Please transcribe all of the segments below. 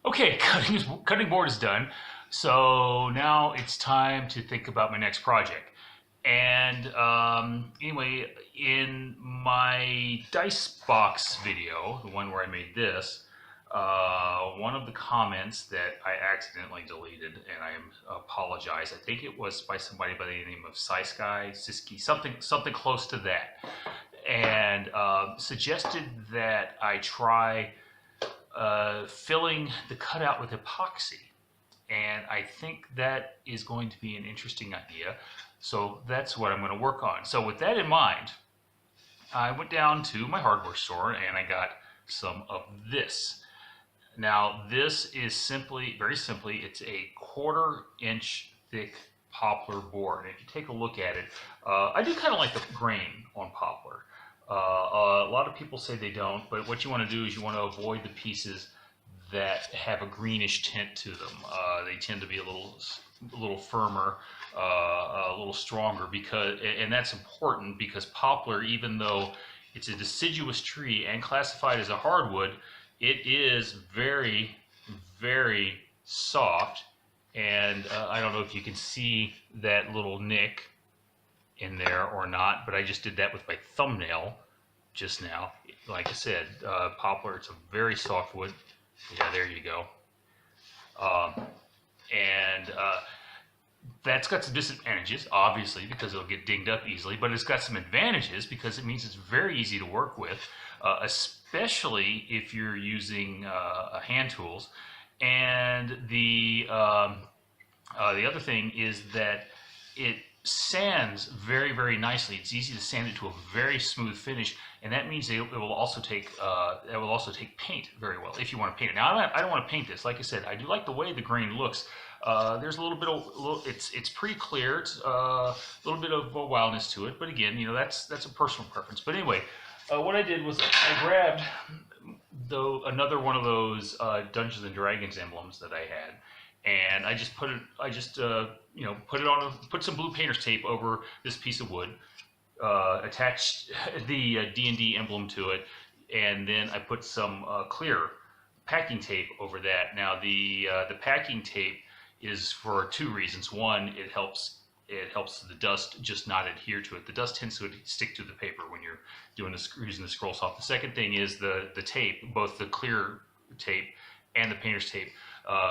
Okay, cutting board is done. So now it's time to think about my next project. And anyway, in my dice box video, the one where I made this, one of the comments that I accidentally deleted, and I apologize. I think it was by somebody by the name of Siski, something close to that, and suggested that I try filling the cutout with epoxy. And I think that is going to be an interesting idea. So that's what I'm going to work on. So with that in mind, I went down to my hardware store and I got some of this. Now this is very simply, it's a 1/4 inch thick poplar board. And if you take a look at it, I do kind of like the grain on poplar. A lot of people say they don't, but what you want to do is you want to avoid the pieces that have a greenish tint to them. They tend to be a little firmer, a little stronger, and that's important because poplar, even though it's a deciduous tree and classified as a hardwood, it is very, very soft. And I don't know if you can see that little nick in there or not, but I just did that with my thumbnail just now. Like I said, poplar, it's a very soft wood. Yeah, there you go. And that's got some disadvantages, obviously, because it'll get dinged up easily, but it's got some advantages because it means it's very easy to work with, especially if you're using hand tools. And the other thing is that it sands very, very nicely. It's easy to sand it to a very smooth finish, and that means it will also take paint very well if you want to paint it. Now, I don't want to paint this. Like I said, I do like the way the grain looks. There's a little bit of it's pretty clear. It's a little bit of wildness to it, but again, that's a personal preference. But anyway, what I did was I grabbed another one of those Dungeons and Dragons emblems that I had. And I just put some blue painter's tape over this piece of wood, attached the D&D emblem to it, and then I put some clear packing tape over that. Now the packing tape is for 2 reasons. One, it helps the dust just not adhere to it. The dust tends to stick to the paper when you're using the scroll saw. The second thing is the tape, both the clear tape and the painter's tape,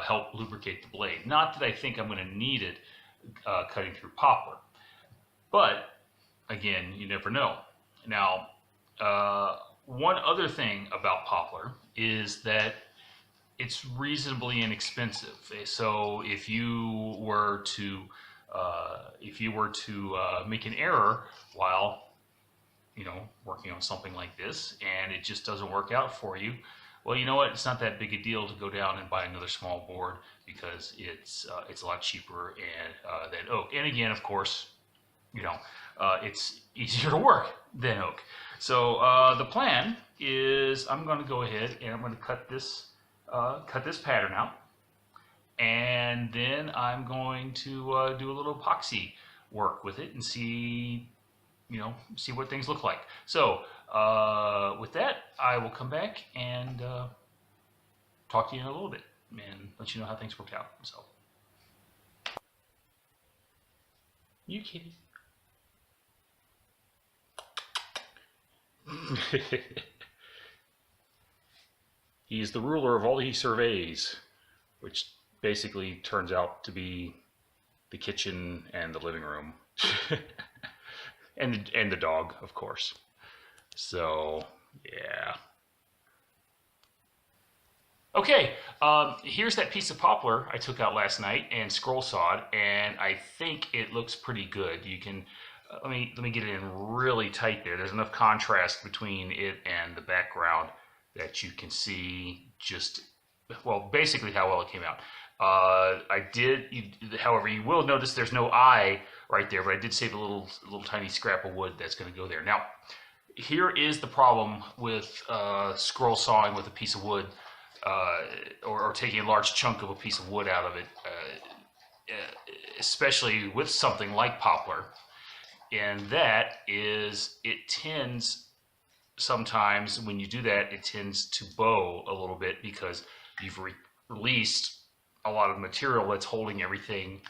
help lubricate the blade. Not that I think I'm going to need it cutting through poplar, but again, you never know. Now, one other thing about poplar is that it's reasonably inexpensive. So if you were to make an error while working on something like this and it just doesn't work out for you, well, you know what? It's not that big a deal to go down and buy another small board because it's a lot cheaper than oak. And again, of course, it's easier to work than oak. So the plan is I'm going to go ahead and I'm going to cut this pattern out, and then I'm going to do a little epoxy work with it and see what things look like. So with that, I will come back and talk to you in a little bit and let you know how things worked out. So, you kitty. He is the ruler of all he surveys, which basically turns out to be the kitchen and the living room. and the dog, of course. So, yeah. Okay, here's that piece of poplar I took out last night and scroll sawed, and I think it looks pretty good. You can let me get it in really tight there. There's enough contrast between it and the background that you can see basically how well it came out. However, you will notice there's no eye right there, but I did save a little tiny scrap of wood that's going to go there. Now, here is the problem with scroll sawing with a piece of wood, or taking a large chunk of a piece of wood out of it, especially with something like poplar. And that is, it tends, sometimes when you do that, it tends to bow a little bit because you've released a lot of material that's holding everything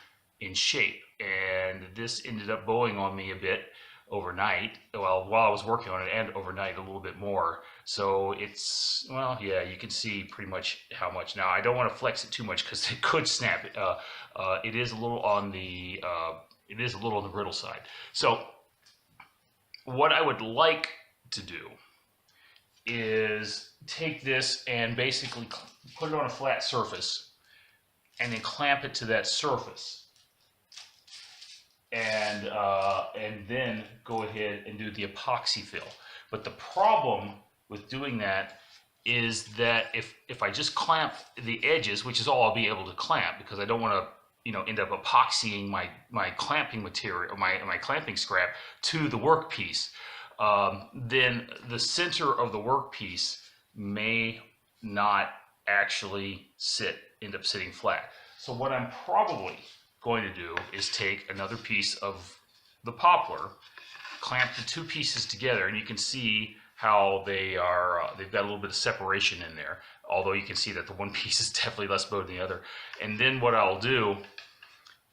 in shape. And this ended up bowing on me a bit overnight. Well, while I was working on it, and overnight a little bit more. So it's, well, yeah, you can see pretty much how much. Now I don't want to flex it too much because it could snap. It is a little on the brittle side. So what I would like to do is take this and basically put it on a flat surface and then clamp it to that surface, and then go ahead and do the epoxy fill. But the problem with doing that is that if I just clamp the edges, which is all I'll be able to clamp, because I don't want to end up epoxying my clamping material, my clamping scrap to the workpiece, then the center of the workpiece may not actually end up sitting flat. So what I'm probably going to do is take another piece of the poplar, clamp the two pieces together, and you can see how they've got a little bit of separation in there, although you can see that the one piece is definitely less bowed than the other. And then what I'll do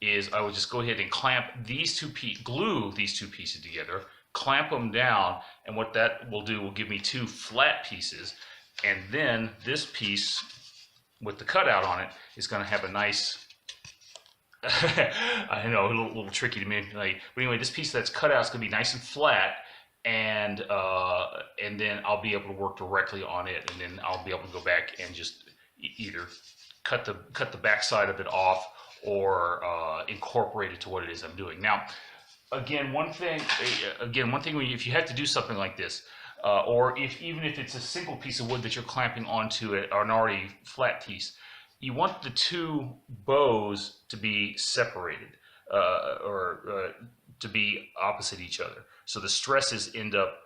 is I will just go ahead and glue these two pieces together, clamp them down, and what that will do will give me two flat pieces. And then this piece with the cutout on it is going to have a nice I know, a little tricky to manipulate. But anyway, this piece that's cut out is going to be nice and flat, and then I'll be able to work directly on it, and then I'll be able to go back and just either cut the back side of it off or incorporate it to what it is I'm doing. Now, again, one thing if you have to do something like this, or even if it's a single piece of wood that you're clamping onto it, or an already flat piece, you want the two bows to be separated, or to be opposite each other. So the stresses end up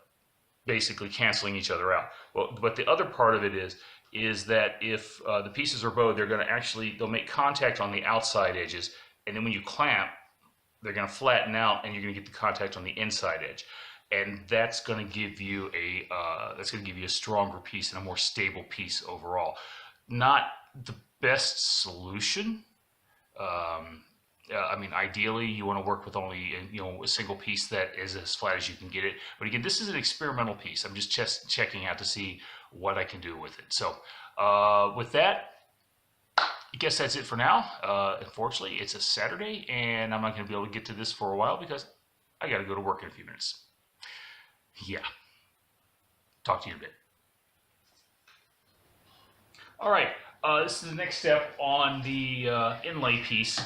basically canceling each other out. Well, but the other part of it is that if the pieces are bowed, they'll make contact on the outside edges, and then when you clamp, they're going to flatten out, and you're going to get the contact on the inside edge, and that's going to give you a stronger piece and a more stable piece overall. Not the best solution. I mean, ideally, you want to work with only a single piece that is as flat as you can get it. But again, this is an experimental piece. I'm just checking out to see what I can do with it. So with that, I guess that's it for now. Unfortunately, it's a Saturday, and I'm not going to be able to get to this for a while because I got to go to work in a few minutes. Yeah. Talk to you in a bit. All right. This is the next step on the inlay piece,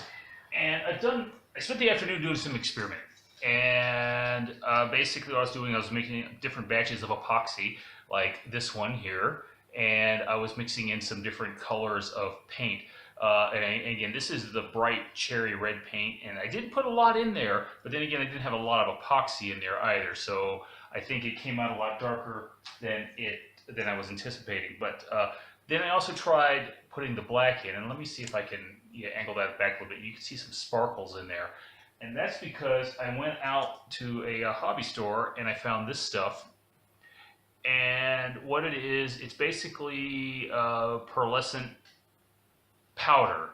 and I spent the afternoon doing some experimenting, and basically what I was making different batches of epoxy, like this one here, and I was mixing in some different colors of paint. And again, this is the bright cherry red paint, and I didn't put a lot in there, but then again, I didn't have a lot of epoxy in there either, so I think it came out a lot darker than I was anticipating. But then I also tried putting the black in, and let me see if I can angle that back a little bit. You can see some sparkles in there, and that's because I went out to a hobby store and I found this stuff. And what it is, it's basically pearlescent powder,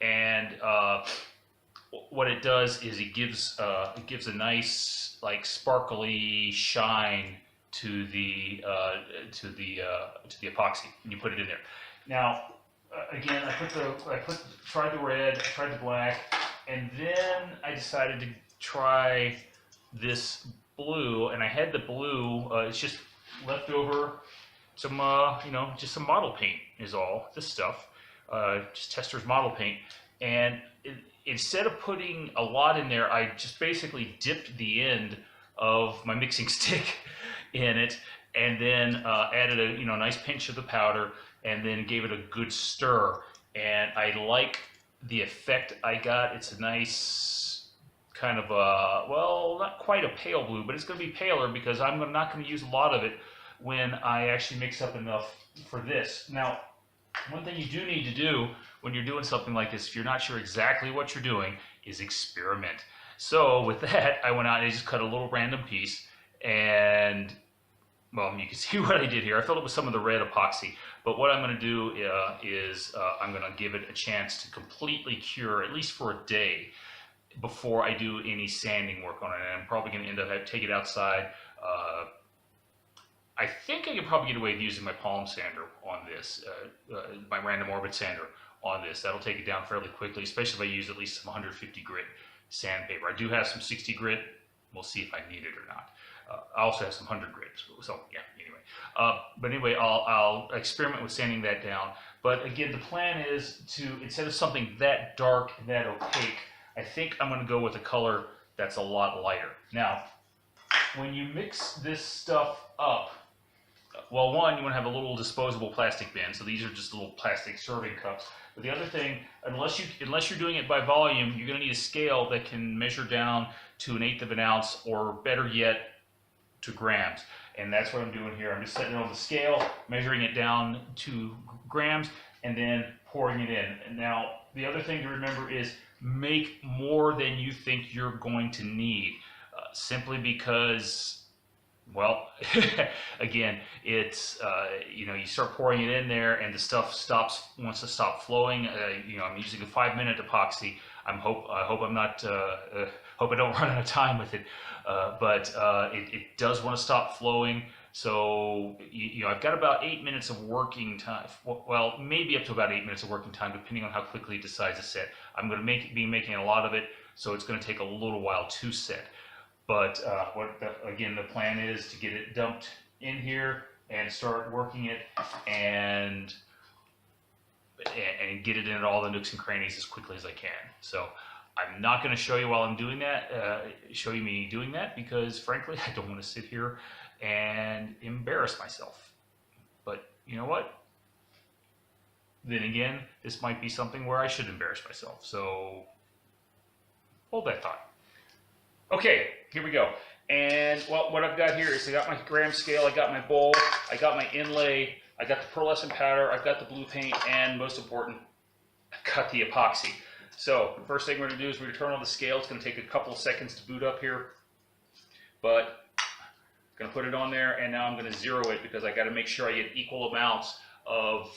and what it does is it gives a nice sparkly shine to the epoxy, and you put it in there. Now, again, tried the red, I tried the black, and then I decided to try this blue, and I had the blue. It's just left over some, just some model paint is all. This stuff, just Tester's model paint, and instead of putting a lot in there, I just basically dipped the end of my mixing stick in it, and then added a nice pinch of the powder, and then gave it a good stir. And I like the effect I got. It's a nice kind of not quite a pale blue, but it's going to be paler because I'm not going to use a lot of it when I actually mix up enough for this. Now, one thing you do need to do when you're doing something like this, if you're not sure exactly what you're doing, is experiment. So with that, I went out and I just cut a little random piece, and well, you can see what I did here. I filled it with some of the red epoxy, but what I'm going to do is I'm going to give it a chance to completely cure, at least for a day, before I do any sanding work on it. And I'm probably going to end up take it outside. I think I could probably get away with using my palm sander on this, my random orbit sander on this. That'll take it down fairly quickly, especially if I use at least some 150 grit sandpaper. I do have some 60 grit. We'll see if I need it or not. I also have some 100 grit. So yeah, anyway. But anyway, I'll experiment with sanding that down. But again, the plan is to, instead of something that dark and that opaque, I think I'm going to go with a color that's a lot lighter. Now, when you mix this stuff up, well, one, you want to have a little disposable plastic bin. So these are just little plastic serving cups. But the other thing, unless you're doing it by volume, you're going to need a scale that can measure down to 1/8 of an ounce, or better yet, to grams. And that's what I'm doing here. I'm just setting it on the scale, measuring it down to grams, and then pouring it in. And now, the other thing to remember is make more than you think you're going to need, simply because, well, again, it's, you know, you start pouring it in there and the stuff wants to stop flowing. You know, I'm using a 5-minute epoxy. I hope I'm not, hope I don't run out of time with it. But it does want to stop flowing. So, you know, I've got about 8 minutes of working time. Well, maybe up to about 8 minutes of working time, depending on how quickly it decides to set. I'm going to be making a lot of it, so it's going to take a little while to set. But again, the plan is to get it dumped in here and start working it and get it in all the nooks and crannies as quickly as I can. So I'm not going to show you while I'm doing that, show you me doing that, because frankly, I don't want to sit here and embarrass myself. But you know what? Then again, this might be something where I should embarrass myself. So hold that thought. Okay, here we go. And well, what I've got here is I got my gram scale, I got my bowl, I got my inlay, I got the pearlescent powder, I've got the blue paint, and most important, I got the epoxy. So the first thing we're going to do is we're going to turn on the scale. It's going to take a couple of seconds to boot up here, but I'm going to put it on there, and now I'm going to zero it because I got to make sure I get equal amounts of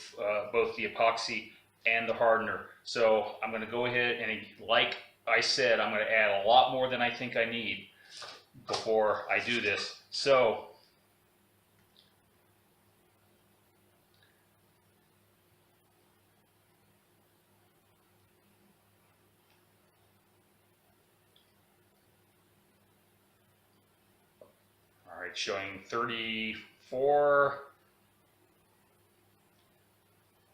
both the epoxy and the hardener. So I'm going to go ahead and, like I said, I'm going to add a lot more than I think I need before I do this. So all right, showing 34.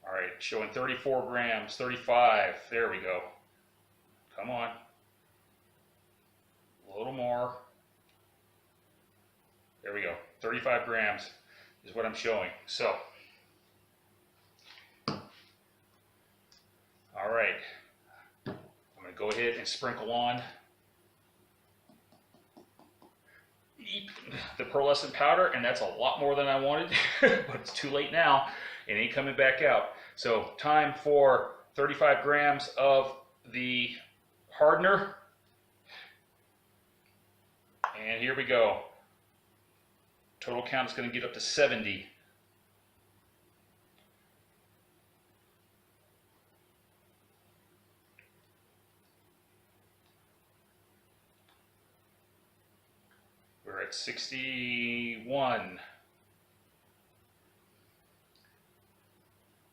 All right, showing 34 grams, 35. There we go. Come on. A little more. There we go. 35 grams is what I'm showing. So, all right. I'm going to go ahead and sprinkle on the pearlescent powder, and that's a lot more than I wanted, but it's too late now. It ain't coming back out. So, time for 35 grams of the hardener. And here we go. Total count is going to get up to 70. We're at 61.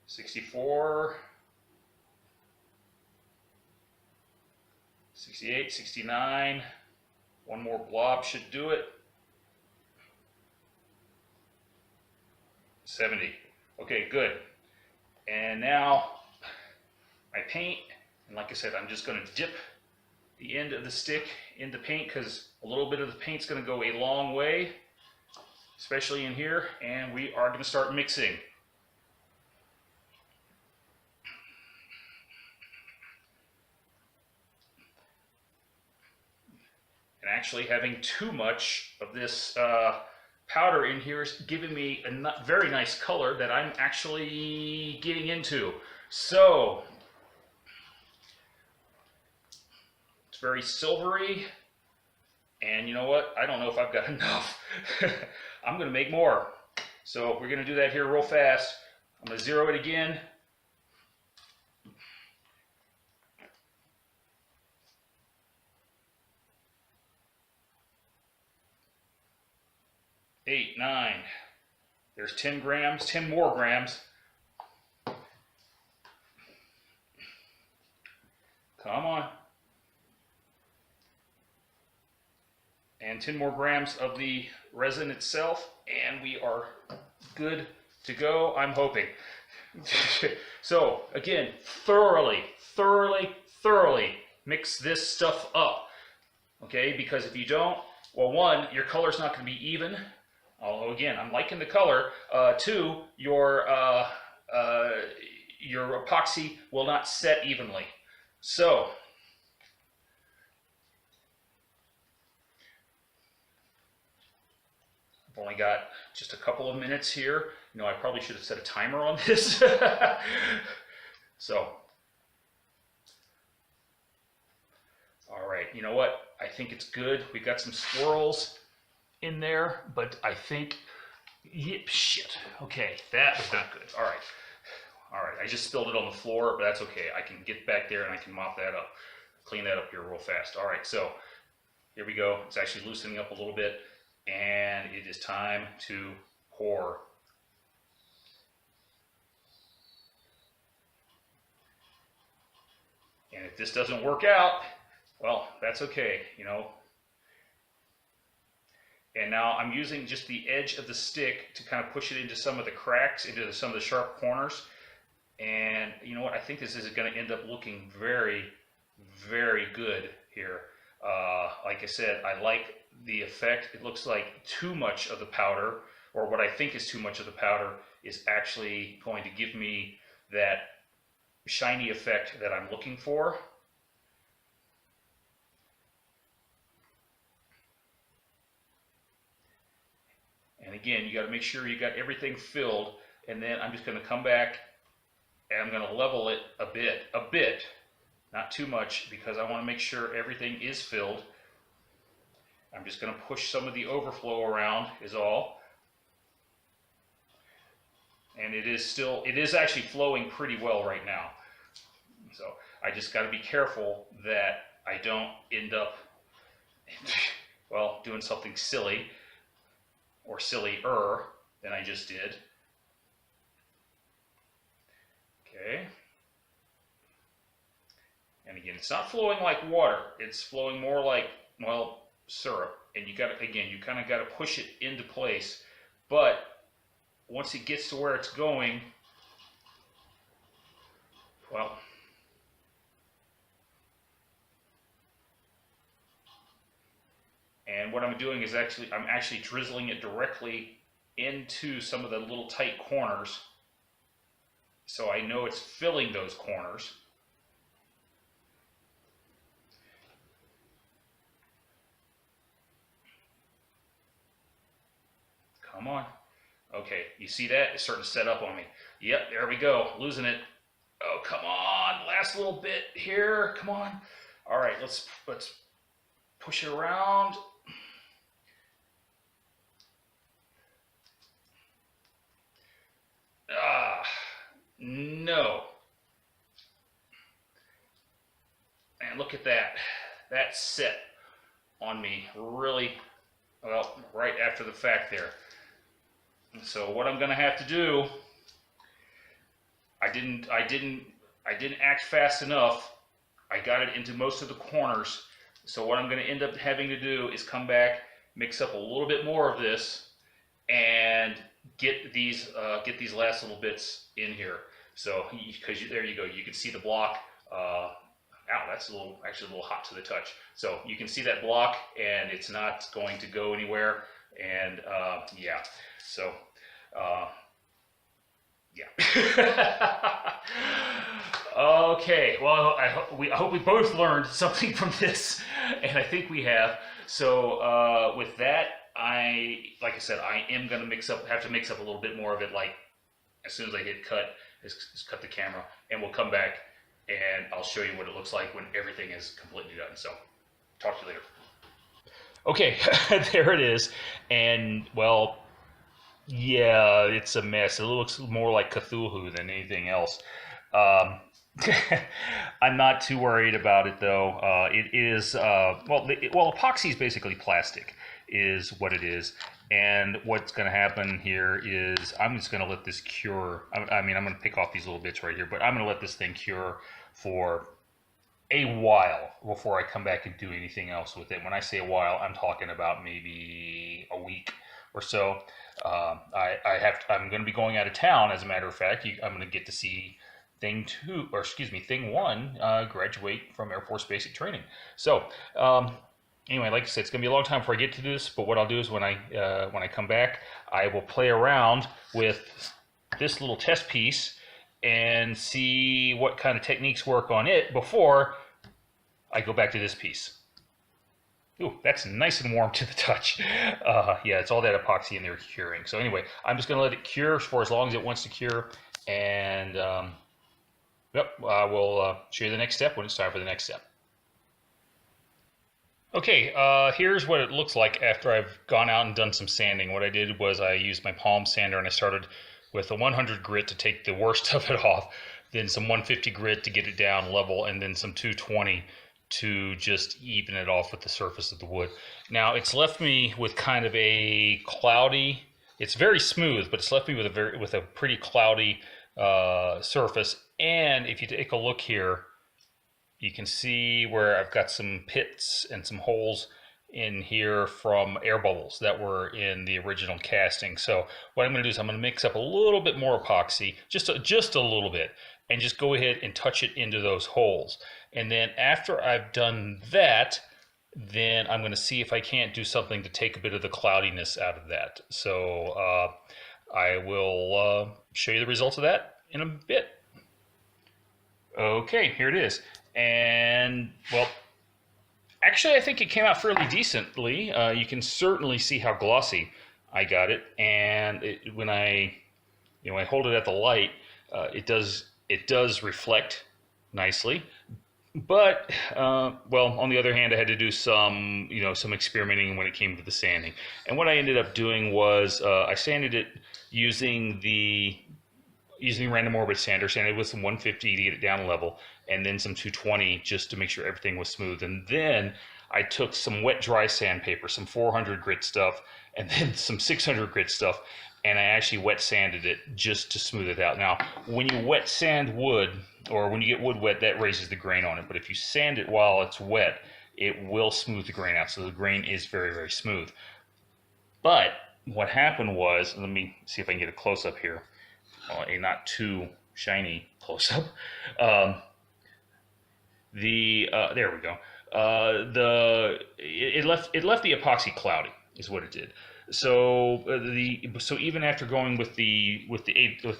64. 68, 69. One more blob should do it. 70. Okay, good. And now my paint, and like I said, I'm just going to dip the end of the stick into paint because a little bit of the paint's going to go a long way, especially in here, and we are going to start mixing. And actually having too much of this powder in here is giving me a very nice color that I'm actually getting into. So it's very silvery, and you know what? I don't know if I've got enough. I'm going to make more. So we're going to do that here real fast. I'm going to zero it again. Eight, 9. There's 10 grams, 10 more grams. Come on. And 10 more grams of the resin itself, and we are good to go, I'm hoping. So, again, thoroughly mix this stuff up. Okay, because if you don't, well, one, your color's not going to be even. Although, again, I'm liking the color. Two, your epoxy will not set evenly. So, I've only got just a couple of minutes here. You know, I probably should have set a timer on this. So, all right, you know what? I think it's good. We got some swirls in there, but I think, yep, shit. Okay, that was not good. All right, I just spilled it on the floor, but that's okay. I can get back there and I can mop that up, clean that up here real fast. All right, so here we go. It's actually loosening up a little bit, and it is time to pour. And if this doesn't work out, well, that's okay, you know. And now I'm using just the edge of the stick to kind of push it into some of the cracks, into some of the sharp corners. And you know what? I think this is going to end up looking very, very good here. Like I said, I like the effect. It looks like too much of the powder, or what I think is too much of the powder, is actually going to give me that shiny effect that I'm looking for. And again, you got to make sure you got everything filled, and then I'm just going to come back and I'm going to level it a bit, not too much, because I want to make sure everything is filled. I'm just going to push some of the overflow around is all. And it is actually flowing pretty well right now. So I just got to be careful that I don't end up, well, doing something silly or sillier than I just did. Okay. And again, it's not flowing like water. It's flowing more like, well, syrup. And you got to, again, you kind of got to push it into place. But once it gets to where it's going, well, and what I'm doing is I'm actually drizzling it directly into some of the little tight corners, so I know it's filling those corners. Come on. Okay, you see that? It's starting to set up on me. Yep, there we go. Losing it. Oh, come on. Last little bit here. Come on. All right, let's push it around. No. And look at that. That set on me really, well, right after the fact there. So what I'm going to have to do, I didn't act fast enough. I got it into most of the corners. So what I'm going to end up having to do is come back, mix up a little bit more of this, and get these last little bits in here. So because there you go, you can see the block. Ow, that's actually a little hot to the touch. So you can see that block, and it's not going to go anywhere. And yeah, so yeah. Okay, well, I hope we both learned something from this, and I think we have. So with that, like I said, I am going to have to mix up a little bit more of it, like as soon as I hit cut, just cut the camera, and we'll come back and I'll show you what it looks like when everything is completely done. So talk to you later. Okay, there it is. And well, Yeah, it's a mess. It looks more like Cthulhu than anything else. Um, I'm not too worried about it though. It is well, epoxy is basically plastic, is what it is. And what's going to happen here is I'm just going to let this cure. I mean, I'm going to pick off these little bits right here, but I'm going to let this thing cure for a while before I come back and do anything else with it. When I say a while, I'm talking about maybe a week or so. I'm going to be going out of town. As a matter of fact, I'm going to get to see thing one, graduate from Air Force basic training. So anyway, like I said, it's going to be a long time before I get to this. But what I'll do is when I come back, I will play around with this little test piece and see what kind of techniques work on it before I go back to this piece. Ooh, that's nice and warm to the touch. Yeah, it's all that epoxy in there curing. So anyway, I'm just going to let it cure for as long as it wants to cure. And yep, I will show you the next step when it's time for the next step. Okay, here's what it looks like after I've gone out and done some sanding. What I did was I used my palm sander and I started with a 100 grit to take the worst of it off, then some 150 grit to get it down level, and then some 220 to just even it off with the surface of the wood. Now it's left me with kind of a cloudy, it's very smooth, but it's left me with a pretty cloudy surface. And if you take a look here, you can see where I've got some pits and some holes in here from air bubbles that were in the original casting. So what I'm going to do is I'm going to mix up a little bit more epoxy, just a little bit, and just go ahead and touch it into those holes. And then after I've done that, then I'm going to see if I can't do something to take a bit of the cloudiness out of that. So I will show you the results of that in a bit. Okay, here it is. And well, actually, I think it came out fairly decently. You can certainly see how glossy I got it, and when I hold it at the light, it does reflect nicely. But well, on the other hand, I had to do some experimenting when it came to the sanding. And what I ended up doing was I sanded it using random orbit sander, sanded with some 150 to get it down level, and then some 220 just to make sure everything was smooth. And then I took some wet dry sandpaper, some 400 grit stuff, and then some 600 grit stuff, and I actually wet sanded it just to smooth it out. Now, when you wet sand wood, or when you get wood wet, that raises the grain on it. But if you sand it while it's wet, it will smooth the grain out. So the grain is very, very smooth. But what happened was, let me see if I can get a close-up here. A not too shiny close-up. There we go. It left the epoxy cloudy, is what it did. So even after going with the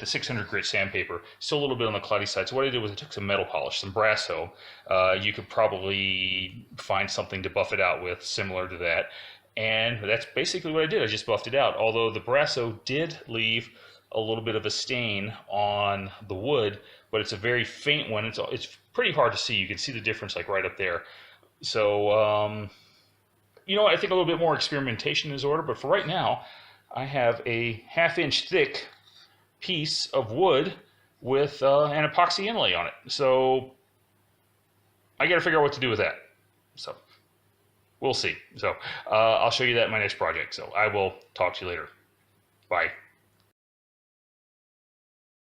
600 grit sandpaper, still a little bit on the cloudy side. So what I did was I took some metal polish, some Brasso. You could probably find something to buff it out with, similar to that. And that's basically what I did. I just buffed it out. Although the Brasso did leave a little bit of a stain on the wood, but it's a very faint one. It's pretty hard to see. You can see the difference like right up there. So I think a little bit more experimentation is ordered, but for right now, I have a 1/2 inch thick piece of wood with an epoxy inlay on it. So I got to figure out what to do with that. So we'll see. So I'll show you that in my next project. So I will talk to you later. Bye.